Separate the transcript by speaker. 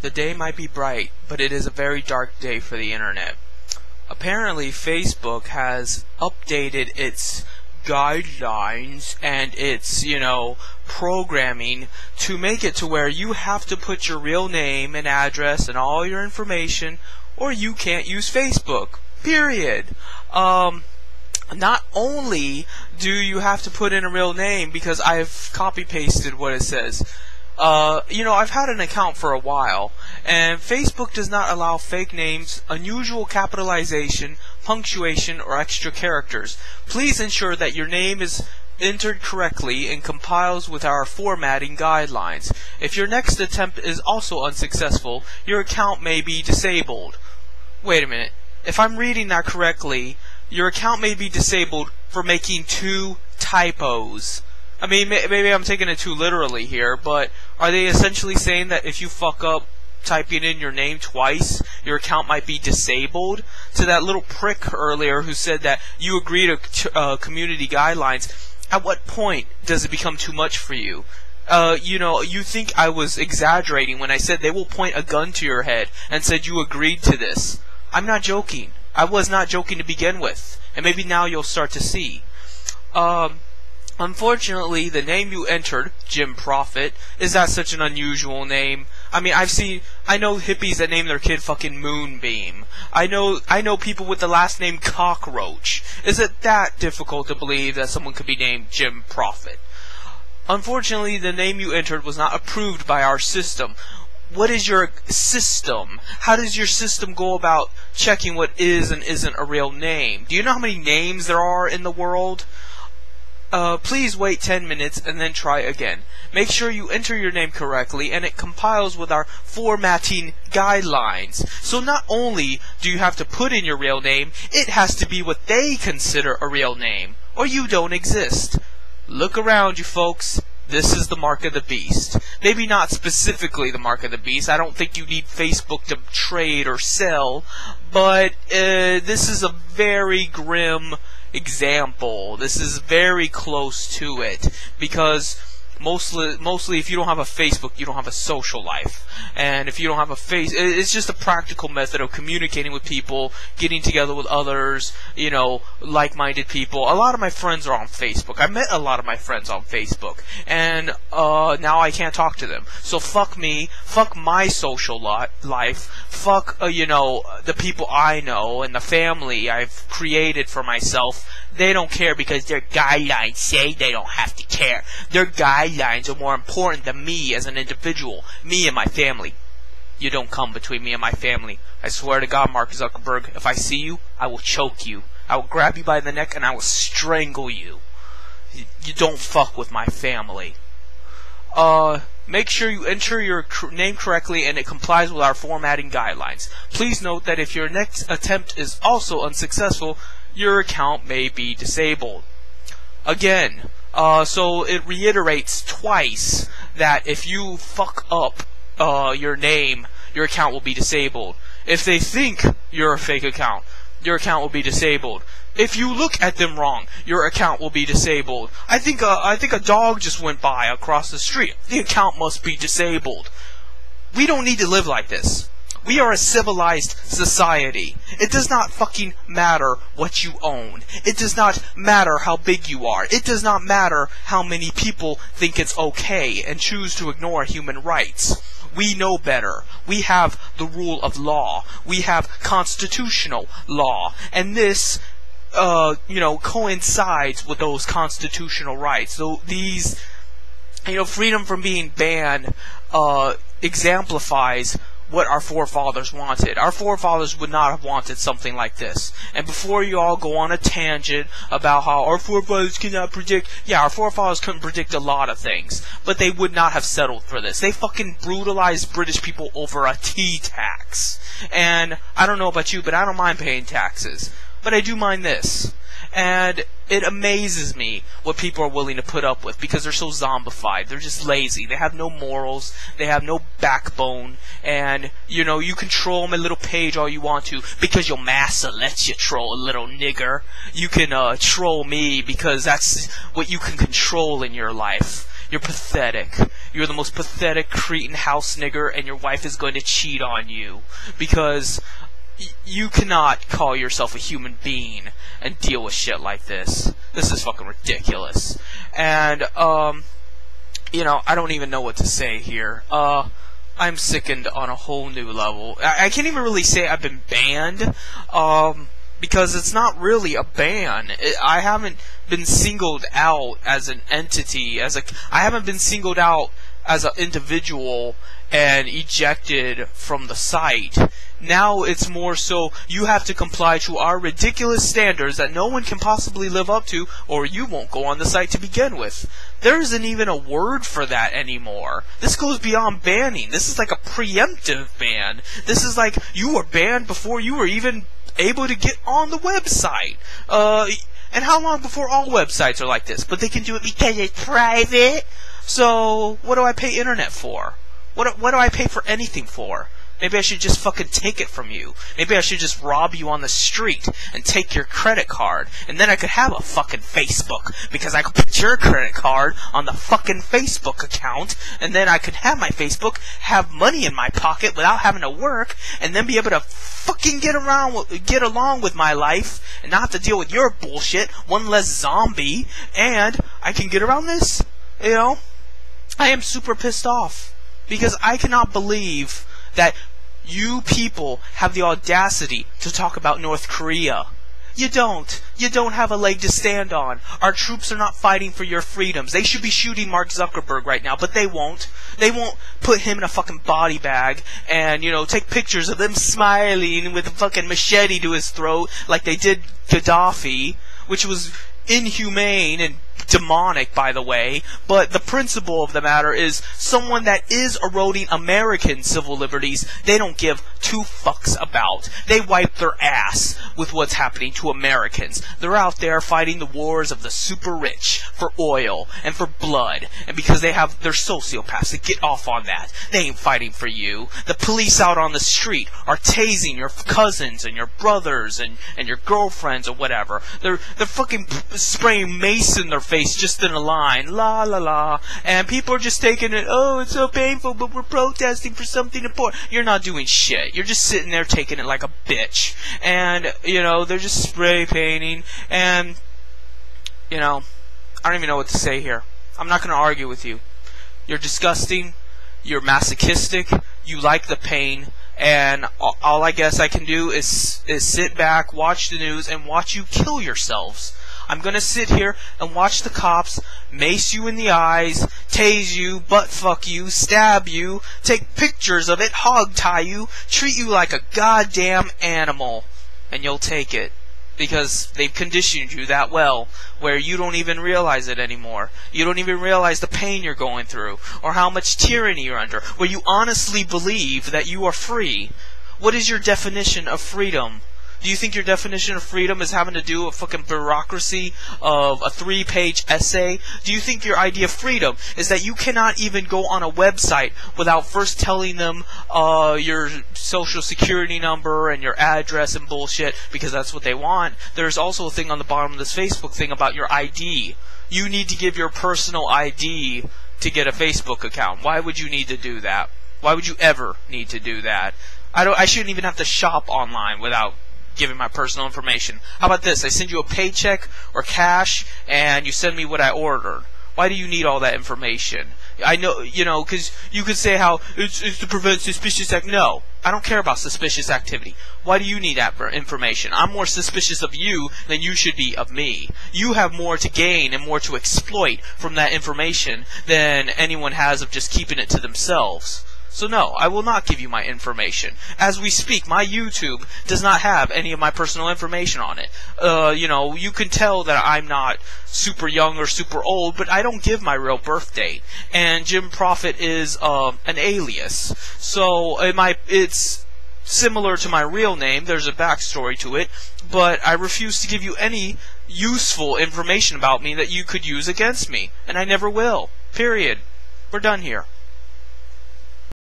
Speaker 1: The day might be bright, but it is a very dark day for the internet. Apparently, Facebook has updated its guidelines and its, programming to make it to where you have to put your real name and address and all your information, or you can't use Facebook. Period. Not only do you have to put in a real name, because I've copy-pasted what it says. I've had an account for a while, and Facebook does not allow fake names, unusual capitalization, punctuation, or extra characters. Please ensure that your name is entered correctly and compiles with our formatting guidelines. If your next attempt is also unsuccessful, your account may be disabled. Wait a minute. If I'm reading that correctly, your account may be disabled for making 2 typos. I mean, maybe I'm taking it too literally here, but are they essentially saying that if you fuck up typing in your name twice, your account might be disabled? To that little prick earlier who said that you agree to community guidelines, at what point does it become too much for you? You think I was exaggerating when I said they will point a gun to your head and said you agreed to this. I'm not joking. I was not joking to begin with, and maybe now you'll start to see. Unfortunately, the name you entered, Jim Prophet, is not such an unusual name. I mean, I know hippies that name their kid fucking Moonbeam. I know people with the last name Cockroach. Is it that difficult to believe that someone could be named Jim Prophet? Unfortunately, the name you entered was not approved by our system. What is your system? How does your system go about checking what is and isn't a real name? Do you know how many names there are in the world? Please wait 10 minutes and then try again. Make sure you enter your name correctly and it compiles with our formatting guidelines. So not only do you have to put in your real name, it has to be what they consider a real name, or you don't exist. Look around you folks. This is the mark of the beast. Maybe not specifically the mark of the beast. I don't think you need Facebook to trade or sell, but this is a very grim example. This is very close to it, because mostly if you don't have a Facebook, you don't have a social life. And if you don't have a it's just a practical method of communicating with people, getting together with others, like-minded people. A lot of my friends are on Facebook. I met a lot of my friends on Facebook, and now I can't talk to them. So fuck me, fuck my social life, fuck the people I know and the family I've created for myself. They don't care because their guidelines say they don't have to care. Their guidelines are more important than me as an individual, me and my family. You don't come between me and my family. I swear to God, Mark Zuckerberg, if I see you, I will choke you. I will grab you by the neck and I will strangle you. You don't fuck with my family. Make sure you enter your name correctly and it complies with our formatting guidelines. Please note that if your next attempt is also unsuccessful, your account may be disabled. Again, so it reiterates twice that if you fuck up your name, your account will be disabled. If they think you're a fake account, your account will be disabled. If you look at them wrong, your account will be disabled. I think a dog just went by across the street. The account must be disabled. We don't need to live like this. We are a civilized society. It does not fucking matter what you own. It does not matter how big you are. It does not matter how many people think it's okay and choose to ignore human rights. We know better. We have the rule of law. We have constitutional law. And this, coincides with those constitutional rights. So these, freedom from being banned, exemplifies what our forefathers wanted. Our forefathers would not have wanted something like this. And before you all go on a tangent about how our forefathers cannot predict, yeah, our forefathers couldn't predict a lot of things, but they would not have settled for this. They fucking brutalized British people over a tea tax. And I don't know about you, but I don't mind paying taxes. But I do mind this. And it amazes me what people are willing to put up with, because they're so zombified. They're just lazy. They have no morals. They have no backbone. And, you can troll my little page all you want to because your massa lets you troll, a little nigger. You can troll me because that's what you can control in your life. You're pathetic. You're the most pathetic cretin house nigger, and your wife is going to cheat on you. Because you cannot call yourself a human being and deal with shit like this. This is fucking ridiculous. And, you know, I don't even know what to say here. I'm sickened on a whole new level. I can't even really say I've been banned, because it's not really a ban. I haven't been singled out as an entity, I haven't been singled out as an individual and ejected from the site. Now it's more so you have to comply to our ridiculous standards that no one can possibly live up to, or you won't go on the site to begin with. There isn't even a word for that anymore. This goes beyond banning. This is like a preemptive ban. This is like you were banned before you were even able to get on the website. And how long before all websites are like this? But they can do it because it's private. So what do I pay internet for? What do I pay for anything for? Maybe I should just fucking take it from you. Maybe I should just rob you on the street and take your credit card. And then I could have a fucking Facebook. Because I could put your credit card on the fucking Facebook account. And then I could have my Facebook, have money in my pocket without having to work. And then be able to fucking get along with my life. And not have to deal with your bullshit. One less zombie. And I can get around this. You know? I am super pissed off. Because I cannot believe that you people have the audacity to talk about North Korea. You don't. You don't have a leg to stand on. Our troops are not fighting for your freedoms. They should be shooting Mark Zuckerberg right now, but they won't. They won't put him in a fucking body bag and, you know, take pictures of them smiling with a fucking machete to his throat like they did Gaddafi, which was inhumane and demonic, by the way. But the principle of the matter is, someone that is eroding American civil liberties, they don't give two fucks about. They wipe their ass with what's happening to Americans. They're out there fighting the wars of the super rich for oil and for blood, and because they're sociopaths, they get off on that. They ain't fighting for you. The police out on the street are tasing your cousins and your brothers and your girlfriends or whatever. They're fucking spraying mace in their face just in a line, la la la, and people are just taking it, oh, it's so painful, but we're protesting for something important. You're not doing shit. You're just sitting there taking it like a bitch. And, you know, they're just spray painting, and, you know, I don't even know what to say here. I'm not going to argue with you. You're disgusting, you're masochistic, you like the pain, and all I guess I can do is sit back, watch the news, and watch you kill yourselves. I'm gonna sit here and watch the cops mace you in the eyes, tase you, butt fuck you, stab you, take pictures of it, hog tie you, treat you like a goddamn animal. And you'll take it. Because they've conditioned you that well, where you don't even realize it anymore. You don't even realize the pain you're going through, or how much tyranny you're under, where you honestly believe that you are free. What is your definition of freedom? Do you think your definition of freedom is having to do with fucking bureaucracy of a 3-page essay? Do you think your idea of freedom is that you cannot even go on a website without first telling them your social security number and your address and bullshit, because that's what they want? There's also a thing on the bottom of this Facebook thing about your ID. You need to give your personal ID to get a Facebook account. Why would you need to do that? Why would you ever need to do that? I shouldn't even have to shop online without giving my personal information. How about this? I send you a paycheck or cash, and you send me what I ordered. Why do you need all that information? I know, you know, because you could say how it's to prevent suspicious act. No, I don't care about suspicious activity. Why do you need that information? I'm more suspicious of you than you should be of me. You have more to gain and more to exploit from that information than anyone has of just keeping it to themselves. So no, I will not give you my information. As we speak, my YouTube does not have any of my personal information on it. You know, you can tell that I'm not super young or super old, but I don't give my real birth date. And Jim Prophet is an alias. So it's similar to my real name. There's a backstory to it, but I refuse to give you any useful information about me that you could use against me. And I never will. Period. We're done here.